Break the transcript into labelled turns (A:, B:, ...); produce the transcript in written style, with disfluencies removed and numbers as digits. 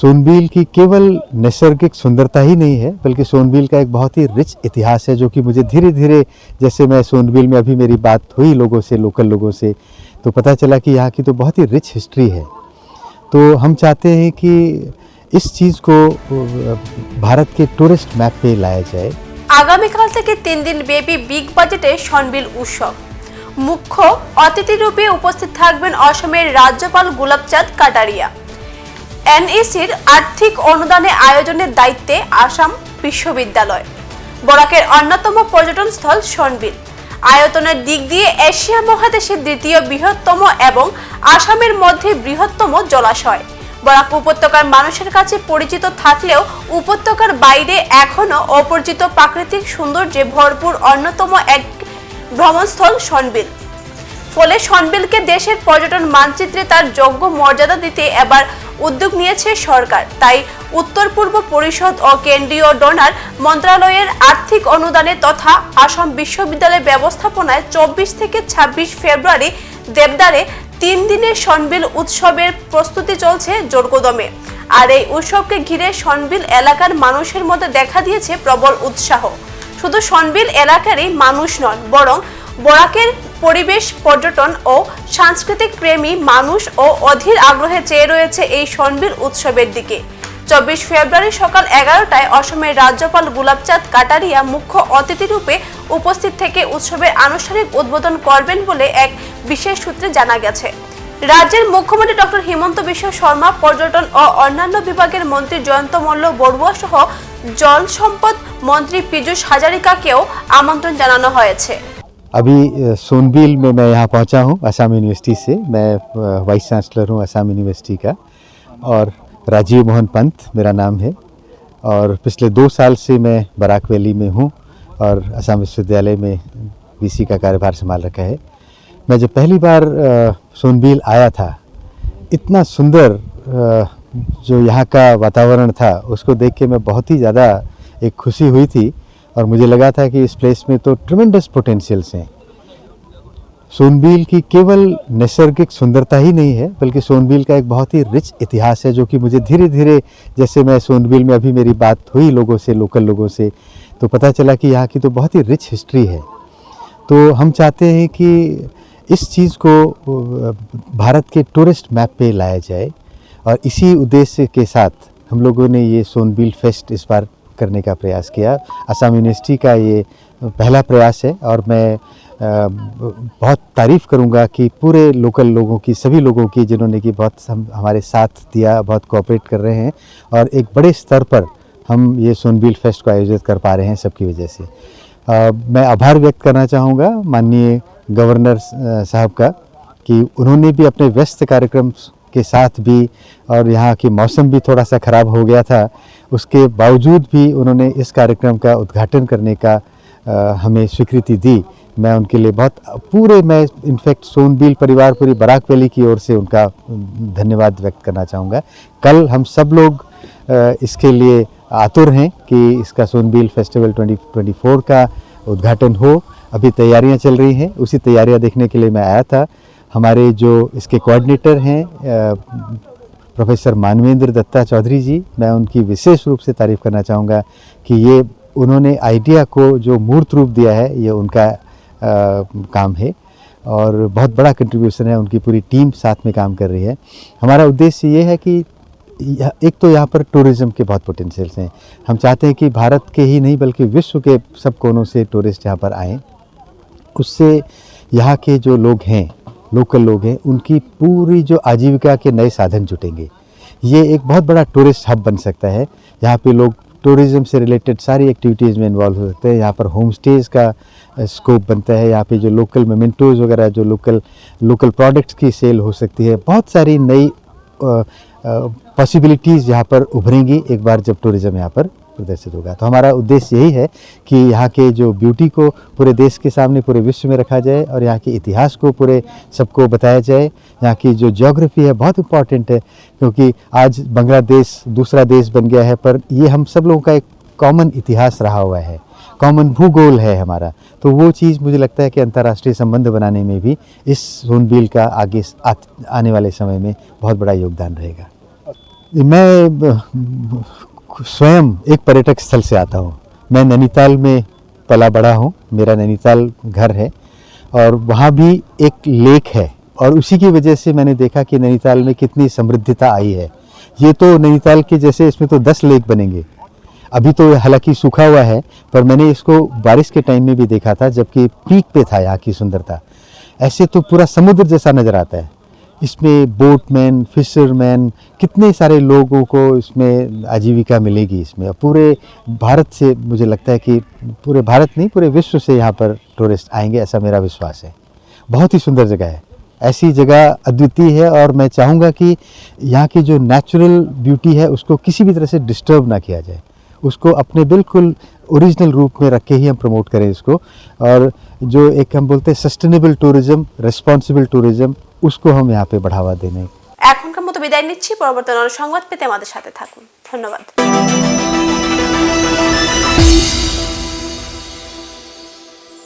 A: सोनभील की केवल नैसर्गिक सुंदरता ही नहीं है, बल्कि सोनभील का एक बहुत ही रिच इतिहास है, जो कि मुझे धीरे धीरे, जैसे मैं सोनभील में अभी मेरी बात हुई लोगों से, लोकल लोगों से, तो पता चला कि यहाँ की तो बहुत ही रिच हिस्ट्री है। तो हम चाहते हैं कि इस चीज़ को भारत के टूरिस्ट मैप पे लाया जाए।
B: আগামীকাল থেকে 3 দিন ব্যাপী বিগ বাজেটে সনবিল উৎসব। মুখ্য অতিথি রূপে উপস্থিত থাকবেন অসমের রাজ্যপাল গুলাবচাঁদ কাটারিয়া। এনইসির আর্থিক অনুদানে আয়োজনের দায়িত্বে আসাম বিশ্ববিদ্যালয়। বরাকের অন্যতম পর্যটন স্থল সনবিল আয়তনের দিক দিয়ে এশিয়া মহাদেশের দ্বিতীয় বৃহত্তম এবং আসামের মধ্যে বৃহত্তম জলাশয়। বরাক উপত্যকার মানুষের কাছে পরিচিত থাকলেও উপত্যকার বাইরে এখনো অপরিচিত প্রাকৃতিক সৌন্দর্যে ভরপুর অন্যতম এক ভ্রমণস্থল সনবিল। ফলে সনবিলকে দেশের পর্যটন মানচিত্রে তার যোগ্য মর্যাদা দিতে এবার উদ্যোগ নিয়েছে সরকার। তাই উত্তর পূর্ব পরিষদ ও কেন্দ্রীয় ডোনার মন্ত্রণালয়ের আর্থিক অনুদানে তথা আসাম বিশ্ববিদ্যালয় ব্যবস্থাপনায় 24 থেকে 26 ফেব্রুয়ারি দেবদারে 3 দিনের সনবিল উৎসবের প্রস্তুতি চলছে জোরকদমে। আর এই উৎসবকে ঘিরে সনবিল এলাকার মানুষের মধ্যে দেখা দিয়েছে প্রবল উৎসাহ। শুধু সনবিল এলাকারই মানুষ নন, বরং বরাকের পরিবেশ, পর্যটন ও সাংস্কৃতিক প্রেমী মানুষ ও অধীর আগ্রহে চেয়ে রয়েছে এই সনবিল উৎসবের দিকে। 24 ফেব্রুয়ারি সকাল 11টায় অসমের রাজ্যপাল গুলাবচাঁদ কাটারিয়া মুখ্য অতিথি রূপে উপস্থিত থেকে উৎসবের আনুষ্ঠানিক উদ্বোধন করবেন বলে এক বিশেষ সূত্রে জানা গেছে। রাজ্যের মুখ্যমন্ত্রী ডক্টর হিমন্ত বিশ্ব শর্মা, পর্যটন ও অন্যান্য বিভাগের মন্ত্রী জয়ন্ত মল্ল বড়ুয়া সহ জল সম্পদ মন্ত্রী পীযূষ হাজারিকাকেও আমন্ত্রণ জানানো হয়েছে।
A: अभी सोनभील में मैं यहाँ पहुँचा हूँ असम यूनिवर्सिटी से। मैं वाइस चांसलर हूँ असम यूनिवर्सिटी का, और राजीव मोहन पंत मेरा नाम है, और पिछले 2 साल से मैं बराक वैली में हूँ और असम विश्वविद्यालय में वीसी का कार्यभार संभाल रखा है। मैं जब पहली बार सोनभील आया था, इतना सुंदर जो यहाँ का वातावरण था, उसको देख के मैं बहुत ही ज़्यादा एक खुशी हुई थी, और मुझे लगा था कि इस प्लेस में तो ट्रिमेंडस पोटेंशियल्स हैं। सोनभील की केवल नैसर्गिक सुंदरता ही नहीं है, बल्कि सोनभील का एक बहुत ही रिच इतिहास है, जो कि मुझे धीरे धीरे, जैसे मैं सोनभील में अभी मेरी बात हुई लोगों से, लोकल लोगों से, तो पता चला कि यहाँ की तो बहुत ही रिच हिस्ट्री है। तो हम चाहते हैं कि इस चीज़ को भारत के टूरिस्ट मैप पे लाया जाए, और इसी उद्देश्य के साथ हम लोगों ने ये सोनभील फेस्ट इस बार करने का प्रयास किया। असम यूनिवर्सिटी का ये पहला प्रयास है, और मैं बहुत तारीफ़ करूँगा कि पूरे लोकल लोगों की, सभी लोगों की, जिन्होंने कि बहुत हमारे साथ दिया, बहुत कोऑपरेट कर रहे हैं, और एक बड़े स्तर पर हम ये सोनभील फेस्ट को आयोजित कर पा रहे हैं सबकी वजह से। मैं आभार व्यक्त करना चाहूँगा माननीय गवर्नर साहब का, कि उन्होंने भी अपने व्यस्त कार्यक्रम के साथ भी, और यहाँ की मौसम भी थोड़ा सा ख़राब हो गया था, उसके बावजूद भी उन्होंने इस कार्यक्रम का उद्घाटन करने का हमें स्वीकृति दी। मैं उनके लिए मैं इनफैक्ट सोनभील परिवार, पूरी बराक वैली की ओर से उनका धन्यवाद व्यक्त करना चाहूँगा। कल हम सब लोग इसके लिए आतुर हैं कि इसका सोनभील फेस्टिवल 2024 का उद्घाटन हो। अभी तैयारियां चल रही हैं, उसी तैयारियां देखने के लिए मैं आया था। हमारे जो इसके कोऑर्डिनेटर हैं प्रोफेसर मानवेंद्र दत्ता चौधरी जी, मैं उनकी विशेष रूप से तारीफ़ करना चाहूँगा कि ये उन्होंने आइडिया को जो मूर्त रूप दिया है, ये उनका काम है, और बहुत बड़ा कंट्रीब्यूशन है। उनकी पूरी टीम साथ में काम कर रही है। हमारा उद्देश्य ये है कि एक तो यहाँ पर टूरिज़्म के बहुत पोटेंशियल्स हैं। हम चाहते हैं कि भारत के ही नहीं, बल्कि विश्व के सब कोनों से टूरिस्ट यहाँ पर आएँ। उससे यहाँ के जो लोग हैं, लोकल लोग हैं, उनकी पूरी जो आजीविका के नए साधन जुटेंगे। ये एक बहुत बड़ा टूरिस्ट हब बन सकता है। यहाँ पे लोग टूरिज़्म से रिलेटेड सारी एक्टिविटीज़ में इन्वॉल्व हो सकते हैं। यहाँ पर होम स्टेज़ का स्कोप बनता है। यहाँ पे जो लोकल मेमेंटोज़ वगैरह, जो लोकल प्रोडक्ट्स की सेल हो सकती है। बहुत सारी नई पॉसिबिलिटीज़ यहाँ पर उभरेंगी एक बार जब टूरिज़्म यहाँ पर प्रदर्शित होगा। तो हमारा उद्देश्य यही है कि यहाँ के जो ब्यूटी को पूरे देश के सामने, पूरे विश्व में रखा जाए, और यहाँ के इतिहास को पूरे सबको बताया जाए। यहाँ की जो ज्योग्राफी है बहुत इम्पॉर्टेंट है, क्योंकि आज बांग्लादेश दूसरा देश बन गया है, पर ये हम सब लोगों का एक कॉमन इतिहास रहा हुआ है, कॉमन भूगोल है हमारा। तो वो चीज़ मुझे लगता है कि अंतर्राष्ट्रीय संबंध बनाने में भी इस सोनभील का आगे आने वाले समय में बहुत बड़ा योगदान रहेगा। मैं स्वयं एक पर्यटक स्थल से आता हूँ। मैं नैनीताल में पला बड़ा हूँ, मेरा नैनीताल घर है और वहाँ भी एक लेक है और उसी की वजह से मैंने देखा कि नैनीताल में कितनी समृद्धता आई है। ये तो नैनीताल के जैसे इसमें तो 10 लेक बनेंगे। अभी तो हालांकि सूखा हुआ है, पर मैंने इसको बारिश के टाइम में भी देखा था जबकि पीक पे था यहाँ की सुंदरता। ऐसे तो पूरा समुद्र जैसा नज़र आता है। इसमें बोटमैन, फिशरमैन, कितने सारे लोगों को इसमें आजीविका मिलेगी इसमें। पूरे भारत से मुझे लगता है कि पूरे भारत नहीं, पूरे विश्व से यहाँ पर टूरिस्ट आएंगे, ऐसा मेरा विश्वास है। बहुत ही सुंदर जगह है, ऐसी जगह अद्वितीय है और मैं चाहूँगा कि यहाँ की जो नेचुरल ब्यूटी है उसको किसी भी तरह से डिस्टर्ब ना किया जाए, उसको अपने बिल्कुल ओरिजिनल रूप में रख के ही हम प्रमोट करें इसको। और जो एक हम बोलते हैं सस्टेनेबल टूरिज्म, रेस्पॉन्सिबल टूरिज्म, उसको हम यहाँ पे बढ़ावा देने।
B: এখনকার মতো বিদায় নিচ্ছি। পরবর্তী সংবাদ পেতে আমাদের সাথে থাকুন। ধন্যবাদ।